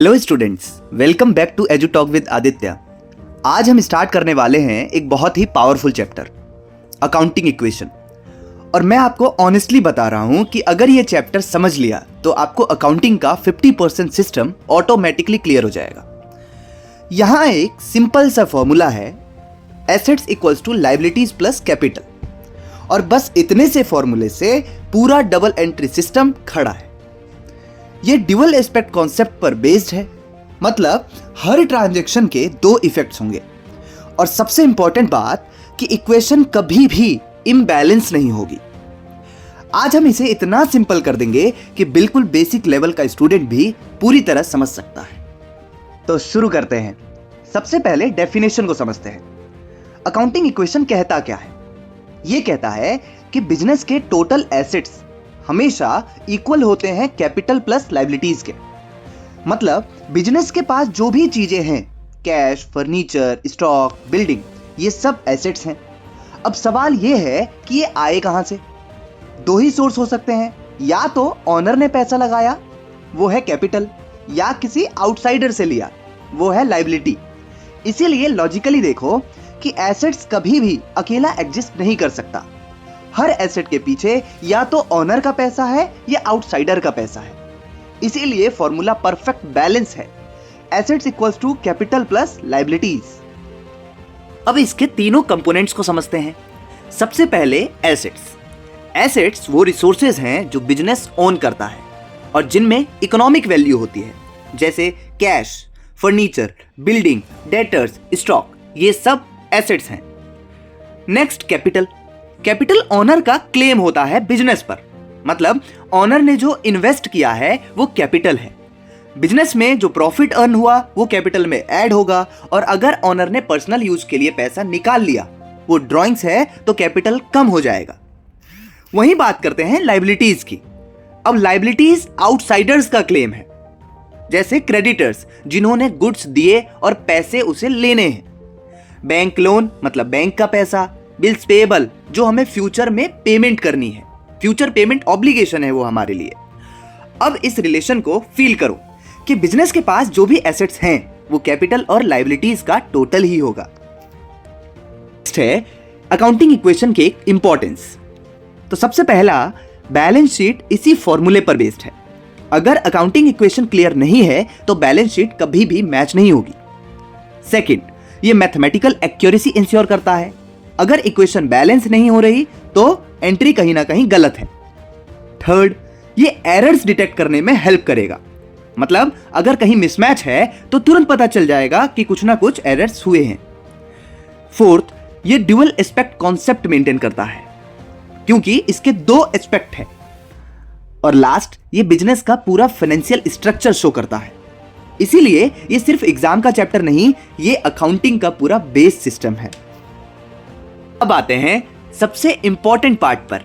Hello students, welcome back to Edu Talk with Aditya. आज हम start करने वाले हैं एक बहुत ही पावरफुल चैप्टर, अकाउंटिंग इक्वेशन। और मैं आपको ऑनेस्टली बता रहा हूं कि अगर ये चैप्टर समझ लिया तो आपको अकाउंटिंग का 50% सिस्टम ऑटोमेटिकली क्लियर हो जाएगा। यहां एक सिंपल सा फॉर्मूला है, assets equals to liabilities plus capital, और बस इतने से फॉर्मूले से पूरा डबल एंट्री सिस्टम खड़ा है। ये ड्यूअल एस्पेक्ट कॉन्सेप्ट पर बेस्ड है, मतलब हर ट्रांजैक्शन के दो इफेक्ट्स होंगे। और सबसे इंपॉर्टेंट बात कि इक्वेशन कभी भी इम्बैलेंस नहीं होगी। आज हम इसे इतना सिंपल कर देंगे कि बिल्कुल बेसिक लेवल का स्टूडेंट भी पूरी तरह समझ सकता है। तो शुरू करते हैं। सबसे पहले डेफिनेशन को समझते हैं। अकाउंटिंग इक्वेशन कहता क्या है? यह कहता है कि बिजनेस के टोटल एसेट्स हमेशा इक्वल होते हैं कैपिटल प्लस लायबिलिटीज के। मतलब बिजनेस के पास जो भी चीजें हैं, कैश, फर्नीचर, स्टॉक, बिल्डिंग, ये सब एसेट्स हैं। अब सवाल ये है कि ये आए कहां से? दो ही सोर्स हो सकते हैं, या तो ऑनर ने पैसा लगाया, वो है कैपिटल, या किसी आउटसाइडर से लिया, वो है लायबिलिटी। इसीलिए लॉजिकली देखो कि एसेट्स कभी भी अकेला एग्जिस्ट नहीं कर सकता। हर एसेट के पीछे या तो ऑनर का पैसा है या आउटसाइडर का पैसा है। इसीलिए फॉर्मूला परफेक्ट बैलेंस है, assets equals to capital plus liabilities. अब इसके तीनों कंपोनेंट्स को समझते हैं। सबसे पहले एसेट्स। एसेट्स वो रिसोर्सेज हैं जो बिजनेस ओन करता है और जिनमें इकोनॉमिक वैल्यू होती है, जैसे cash, furniture, building, debtors, stock, ये सब एसेट्स हैं। Next capital. कैपिटल ऑनर का क्लेम होता है बिजनेस पर, मतलब ऑनर ने जो इन्वेस्ट किया है वो कैपिटल है। बिजनेस में जो प्रॉफिट अर्न हुआ वो कैपिटल में ऐड होगा, और अगर ऑनर ने पर्सनल यूज के लिए पैसा निकाल लिया, वो ड्रॉइंग्स है, तो कैपिटल कम हो जाएगा। वहीं बात करते हैं लायबिलिटीज की। अब लायबिलिटीज आउटसाइडर्स का क्लेम है, जैसे क्रेडिटर्स जिन्होंने गुड्स दिए और पैसे उसे लेने हैं। बैंक लोन मतलब बैंक का पैसा। बिल्स पेएबल जो हमें फ्यूचर में पेमेंट करनी है, फ्यूचर पेमेंट ऑब्लिगेशन है वो हमारे लिए। अब इस रिलेशन को फील करो कि बिजनेस के पास जो भी एसेट्स हैं वो कैपिटल और लायबिलिटीज का टोटल ही होगा। नेक्स्ट है अकाउंटिंग इक्वेशन के इंपॉर्टेंस। तो सबसे पहला, बैलेंस शीट इसी फॉर्मूले पर बेस्ड है। अगर अकाउंटिंग इक्वेशन क्लियर नहीं है तो बैलेंस शीट कभी भी मैच नहीं होगी। सेकंड, ये मैथमेटिकल एक्यूरेसी इंश्योर करता है। अगर इक्वेशन बैलेंस नहीं हो रही तो एंट्री कहीं ना कहीं गलत है। थर्ड, ये एरर्स डिटेक्ट करने में हेल्प करेगा, मतलब अगर कहीं मिसमैच है तो तुरंत पता चल जाएगा कि कुछ ना कुछ एरर्स हुए हैं। फोर्थ, ये ड्यूअल एस्पेक्ट कॉन्सेप्ट मेंटेन करता है क्योंकि इसके दो एस्पेक्ट है। और लास्ट, ये बिजनेस का पूरा फाइनेंशियल स्ट्रक्चर शो करता है। इसीलिए ये सिर्फ एग्जाम का चैप्टर नहीं, ये अकाउंटिंग का पूरा बेस सिस्टम है। अब आते हैं सबसे इंपॉर्टेंट पार्ट पर,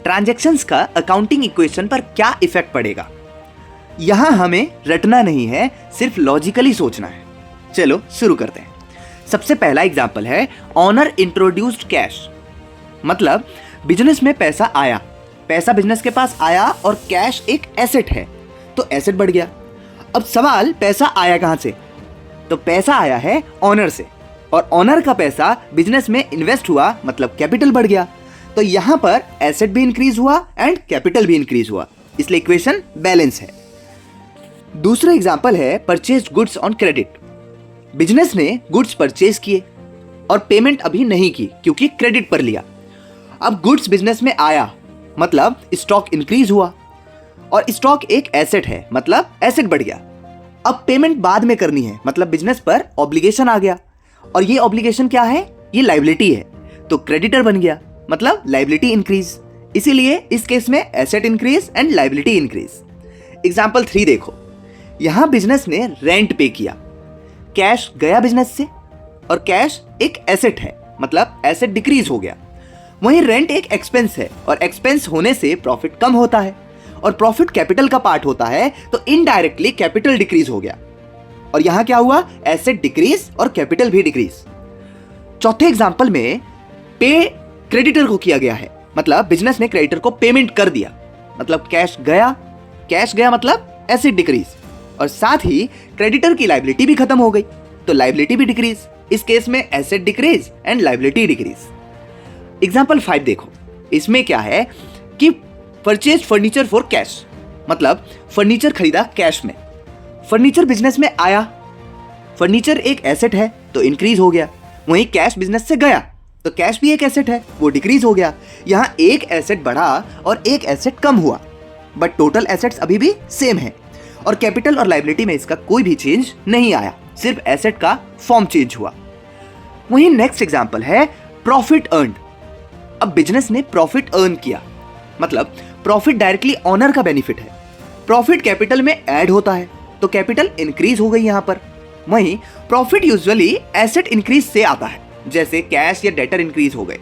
ट्रांजैक्शंस का अकाउंटिंग इक्वेशन पर क्या इफेक्ट पड़ेगा। यहां हमें रटना नहीं है, सिर्फ लॉजिकली सोचना है। चलो शुरू करते हैं। सबसे पहला एग्जांपल है ऑनर इंट्रोड्यूस्ड कैश। मतलब बिजनेस में पैसा आया, पैसा बिजनेस के पास आया और कैश एक एसेट है, तो एसेट बढ़ गया। अब सवाल, पैसा आया कहां से? तो पैसा आया है ऑनर से, और ऑनर का पैसा बिजनेस में इन्वेस्ट हुआ, मतलब कैपिटल बढ़ गया। तो यहां पर एसेट भी इंक्रीज हुआ एंड कैपिटल भी इंक्रीज हुआ, इसलिए इक्वेशन बैलेंस है। दूसरा एग्जांपल है purchase goods on credit. Business ने गुड्स परचेज किए और पेमेंट अभी नहीं की क्योंकि क्रेडिट पर लिया। अब गुड्स बिजनेस में आया, मतलब स्टॉक इंक्रीज हुआ, और स्टॉक एक एसेट है, मतलब एसेट बढ़ गया। अब पेमेंट बाद में करनी है, मतलब बिजनेस पर ऑब्लिगेशन आ गया, और ये ऑब्लिगेशन क्या है? ये लायबिलिटी है, तो क्रेडिटर बन गया, मतलब लायबिलिटी इंक्रीज। इसीलिए इस केस में asset increase and liability increase. Example 3 देखो। यहां बिजनेस ने रेंट पे किया, कैश गया बिजनेस से, और कैश एक एसेट है, मतलब एसेट डिक्रीज हो गया। वहीं रेंट एक एक्सपेंस है, और एक्सपेंस होने से प्रॉफिट कम होता है, और प्रॉफिट कैपिटल का पार्ट होता है, तो इनडायरेक्टली कैपिटल डिक्रीज हो गया। और यहां क्या हुआ? एसेट डिक्रीज और कैपिटल भी डिक्रीज। चौथे एग्जांपल में पे क्रेडिटर को किया गया है, मतलब बिजनेस ने क्रेडिटर को पेमेंट कर दिया, मतलब कैश गया मतलब एसेट डिक्रीज, और साथ ही क्रेडिटर की लायबिलिटी भी खत्म हो गई, तो लायबिलिटी भी डिक्रीज। इस केस में asset decrease and liability decrease. Example 5 देखो, इसमें क्या है कि परचेज फर्नीचर फॉर कैश, मतलब फर्नीचर खरीदा कैश में। फर्नीचर बिजनेस में आया, फर्नीचर एक एसेट है तो इंक्रीज हो गया। वहीं कैश बिजनेस से गया तो कैश भी एक एसेट है, वो डिक्रीज हो गया। यहां एक एसेट बढ़ा और एक एसेट कम हुआ, बट टोटल एसेट्स अभी भी सेम है और कैपिटल और लायबिलिटी में इसका कोई भी चेंज नहीं आया, सिर्फ एसेट का फॉर्म चेंज हुआ। वहीं नेक्स्ट एग्जांपल है प्रॉफिट अर्न्ड। अब बिजनेस ने प्रॉफिट अर्न किया, मतलब प्रॉफिट डायरेक्टली ऑनर का बेनिफिट है। प्रॉफिट कैपिटल में ऐड होता है तो कैपिटल इंक्रीज हो गई यहां पर। वहीं प्रॉफिट यूजुअली एसेट इंक्रीज से आता है, जैसे कैश या डेटर इंक्रीज हो गए,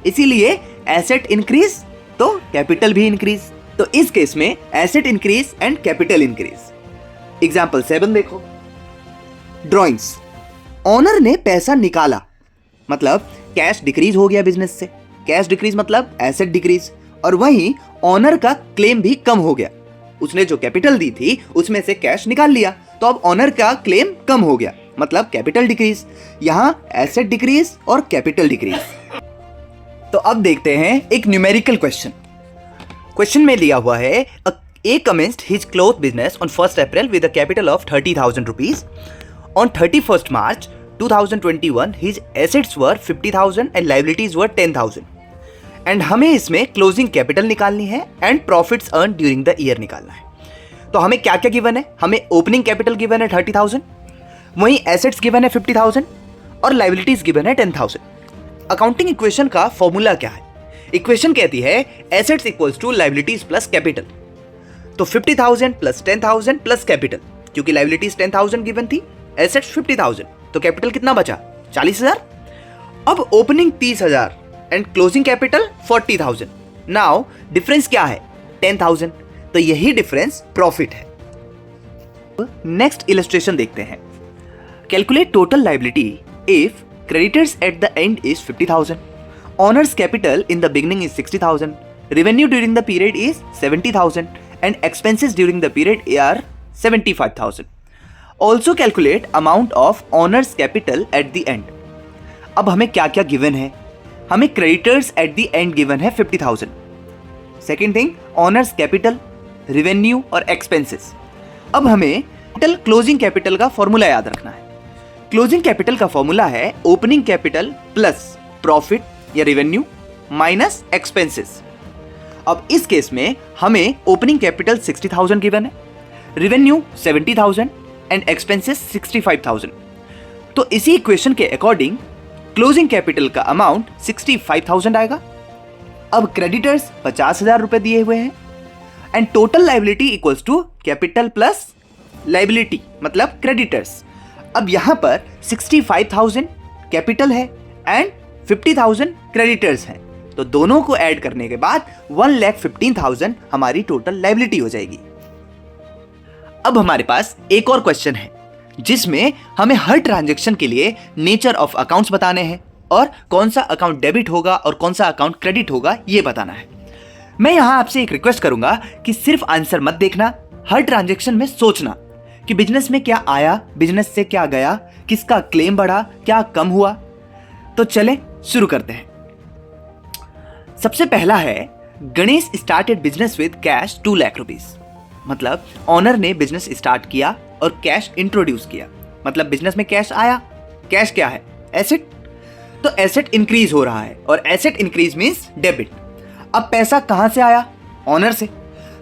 इसीलिए एसेट इंक्रीज तो कैपिटल भी इंक्रीज। तो इस केस में asset increase and capital increase. Example 7 देखो, ड्रॉइंग्स। ऑनर ने पैसा निकाला, मतलब कैश डिक्रीज हो गया बिजनेस से। कैश डिक्रीज मतलब एसेट डिक्रीज, और वहीं ऑनर का क्लेम भी कम हो गया। उसने जो कैपिटल दी थी उसमें से कैश निकाल लिया, तो अब ऑनर का क्लेम कम हो गया, मतलब कैपिटल डिक्रीज। यहां एसेट डिक्रीज और कैपिटल डिक्रीज। तो अब देखते हैं एक न्यूमेरिकल क्वेश्चन। क्वेश्चन में दिया हुआ है A commenced his cloth business on 1st April with a capital of 30,000 rupees. On 31st March 2021, his assets were 50,000 and liabilities were 10,000. And हमें इसमें क्लोजिंग कैपिटल निकालनी है and profits earn during the year निकालना है। तो हमें क्या क्या गिवन है? हमें ओपनिंग कैपिटल गिवन है 30,000, वहीं एसेट्स गिवन है 50,000 और लायबिलिटीज गिवन है 10,000। अकाउंटिंग इक्वेशन का फॉर्मूला क्या है? इक्वेशन कहती है assets equals to liabilities plus capital. तो 50,000 प्लस 10,000 प्लस कैपिटल, क्योंकि लायबिलिटीज 10,000 गिवन थी, एसेट्स 50,000, तो कैपिटल कितना बचा? 40,000। अब opening 30,000 and closing capital 40,000। Now difference क्या है? 10,000। तो यही डिफरेंस प्रॉफिट है। नेक्स्ट इलस्ट्रेशन देखते हैं। Calculate total liability if creditors at the end is 50,000, owner's capital in the beginning is 60,000, revenue during the period is 70,000 and expenses during the period are 75,000. Also calculate amount of owner's capital at the end. अब हमें क्या क्या given है? हमें creditors at the end given है 50,000। Second thing, owner's capital, revenue और expenses. अब हमें टोटल क्लोजिंग कैपिटल का फॉर्मूला याद रखना है। क्लोजिंग कैपिटल का फॉर्मूला है ओपनिंग कैपिटल प्लस प्रॉफिट या रेवेन्यू माइनस एक्सपेंसेस। अब इस केस में हमें ओपनिंग कैपिटल 60,000 गिवन है, रेवेन्यू 70,000 एंड एक्सपेंसेस 65,000। तो इसी इक्वेशन के अकॉर्डिंग क्लोजिंग कैपिटल का अमाउंट 65,000 आएगा। अब क्रेडिटर्स 50,000 रुपए दिए हुए हैं and total liability equals to capital plus liability, मतलब क्रेडिटर्स। अब यहां पर 65,000 कैपिटल है एंड 50,000 क्रेडिटर्स हैं, तो दोनों को ऐड करने के बाद 1,15,000 हमारी टोटल लायबिलिटी हो जाएगी। अब हमारे पास एक और क्वेश्चन है जिसमें हमें हर ट्रांजैक्शन के लिए नेचर ऑफ अकाउंट्स बताने हैं और कौन सा अकाउंट डेबिट होगा और कौन सा अकाउंट क्रेडिट होगा ये बताना है। मैं यहां आपसे एक रिक्वेस्ट करूंगा कि सिर्फ आंसर मत देखना, हर ट्रांजैक्शन में सोचना कि बिजनेस में क्या आया, बिजनेस से क्या गया, किसका क्लेम बढ़ा, क्या कम हुआ। तो चलें शुरू करते हैं। सबसे पहला है Ganesh started business with cash 2 lakh rupees. मतलब ऑनर ने बिजनेस स्टार्ट किया और कैश इंट्रोड्यूस किया, मतलब बिजनेस में कैश आया। कैश क्या है? एसेट। तो एसेट इंक्रीज हो रहा है और एसेट इंक्रीज मींस डेबिट। अब पैसा कहां से आया? ऑनर से।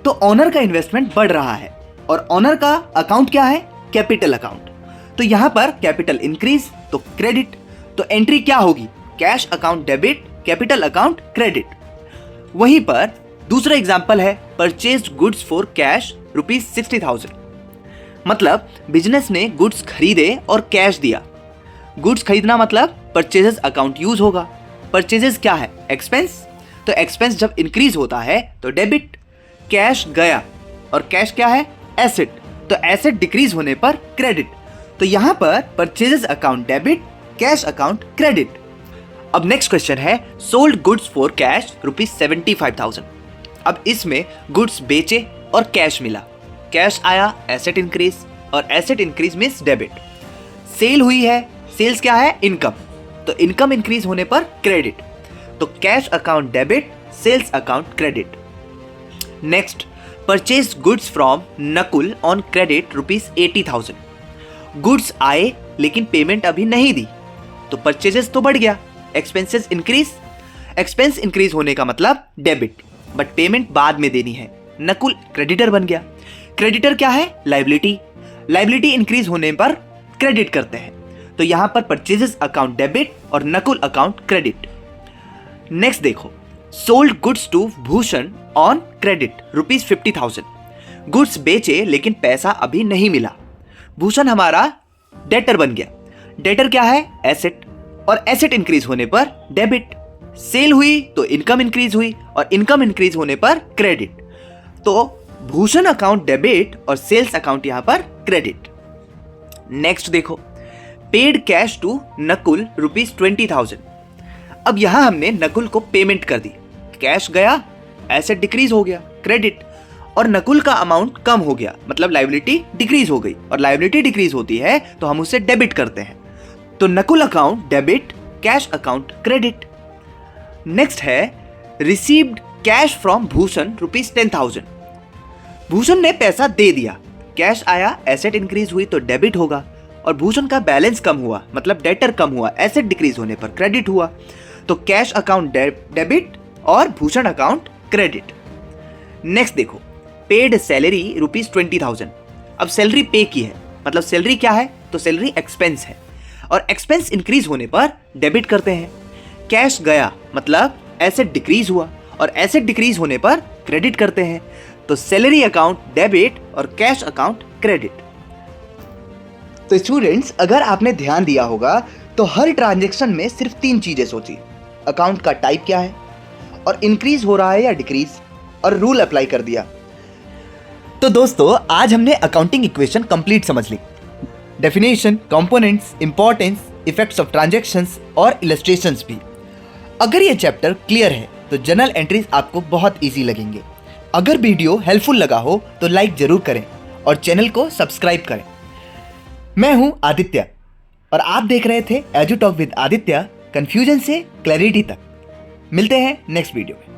तो ऑनर का इन्वेस्टमेंट बढ़ रहा है और ऑनर का अकाउंट क्या है? Capital account. तो यहां पर कैपिटल इंक्रीज तो क्रेडिट। तो एंट्री क्या होगी? Cash account debit, capital account credit. वहीं पर दूसरा एग्जांपल है purchased goods for cash rupees 60,000। मतलब बिजनेस ने गुड्स खरीदे और कैश दिया। गुड्स खरीदना मतलब परचेजेस अकाउंट यूज होगा। परचेजेस क्या है? एक्सपेंस। तो एक्सपेंस जब इंक्रीज होता है तो डेबिट। कैश गया और कैश क्या है? एसेट। तो एसेट डिक्रीज होने पर क्रेडिट। तो यहां पर purchases account debit, cash account credit. अब नेक्स्ट क्वेश्चन है sold goods for cash rupees 75,000। अब इसमें गुड्स बेचे और कैश मिला। कैश आया, एसेट इंक्रीज, और asset increase means debit. Sale हुई है, सेल्स क्या है? इनकम, तो इनकम इंक्रीज होने पर क्रेडिट, तो cash account debit, sales account credit. Next, purchase goods from Nakul on credit ₹80,000। Goods आए लेकिन पेमेंट अभी नहीं दी, तो परचेजेस तो बढ़ गया, एक्सपेंसेस इंक्रीज। एक्सपेंस इंक्रीज होने का मतलब डेबिट, बट पेमेंट बाद में देनी है, नकुल क्रेडिटर बन गया। क्रेडिटर क्या है? लाइबिलिटी। लाइबिलिटी इंक्रीज होने पर क्रेडिट करते हैं, तो यहां पर परचेजेस अकाउंट डेबिट और नकुल अकाउंट क्रेडिट। नेक्स्ट देखो, sold goods to Bhushan on credit ₹50,000। Goods बेचे लेकिन पैसा अभी नहीं मिला, भूषण हमारा डेटर बन गया। डेटर क्या है? एसेट, और एसेट इंक्रीज होने पर डेबिट। सेल हुई तो इनकम इंक्रीज हुई, और इनकम इंक्रीज होने पर क्रेडिट, तो भूषण अकाउंट डेबिट और सेल्स अकाउंट यहां पर क्रेडिट। नेक्स्ट देखो, पेड कैश टू नकुल ₹20,000। अब यहां हमने नकुल को पेमेंट कर दी, कैश गया, एसेट डिक्रीज हो गया, क्रेडिट, और नकुल का अमाउंट कम हो गया, मतलब लायबिलिटी डिक्रीज हो गई, और लायबिलिटी डिक्रीज होती है तो हम उसे डेबिट करते हैं, तो Nakul account debit, cash account credit. Next है received cash from Bhushan ₹10,000। Bhushan ने पैसा दे दिया, कैश आया, एसेट इंक्रीज हुई तो डेबिट होगा, और भूषण का बैलेंस कम हुआ, मतलब डेटर कम हुआ, एसेट डिक्रीज होने पर क्रेडिट हुआ, तो कैश अकाउंट डेबिट और भूषण अकाउंट क्रेडिट। नेक्स्ट देखो, पेड सैलरी ₹20,000। अब सैलरी पे की है, मतलब सैलरी क्या है? तो सैलरी एक्सपेंस है, और एक्सपेंस इंक्रीज होने पर डेबिट करते हैं। कैश गया मतलब एसेट डिक्रीज हुआ, और एसेट डिक्रीज होने पर क्रेडिट करते हैं, तो सैलरी अकाउंट डेबिट और कैश अकाउंट क्रेडिट। तो स्टूडेंट्स, अगर आपने ध्यान दिया होगा तो हर ट्रांजैक्शन में सिर्फ 3 चीजें सोची, अकाउंट का टाइप क्या है, और इंक्रीज हो रहा है या डिक्रीज, और रूल अप्लाई कर दिया। तो दोस्तों, आज हमने अकाउंटिंग इक्वेशन कंप्लीट समझ ली, definition, components, importance, effects of transactions और इलस्ट्रेशंस भी। अगर ये चैप्टर क्लियर है तो जर्नल एंट्रीज आपको बहुत इजी लगेंगे। अगर वीडियो हेल्पफुल लगा हो तो लाइक जरूर करें और चैनल को सब्सक्राइब करें। मैं हूं आदित्य और आप देख रहे थे एजुटॉक विद आदित्य, कंफ्यूजन से क्लैरिटी तक। मिलते हैं नेक्स्ट वीडियो में।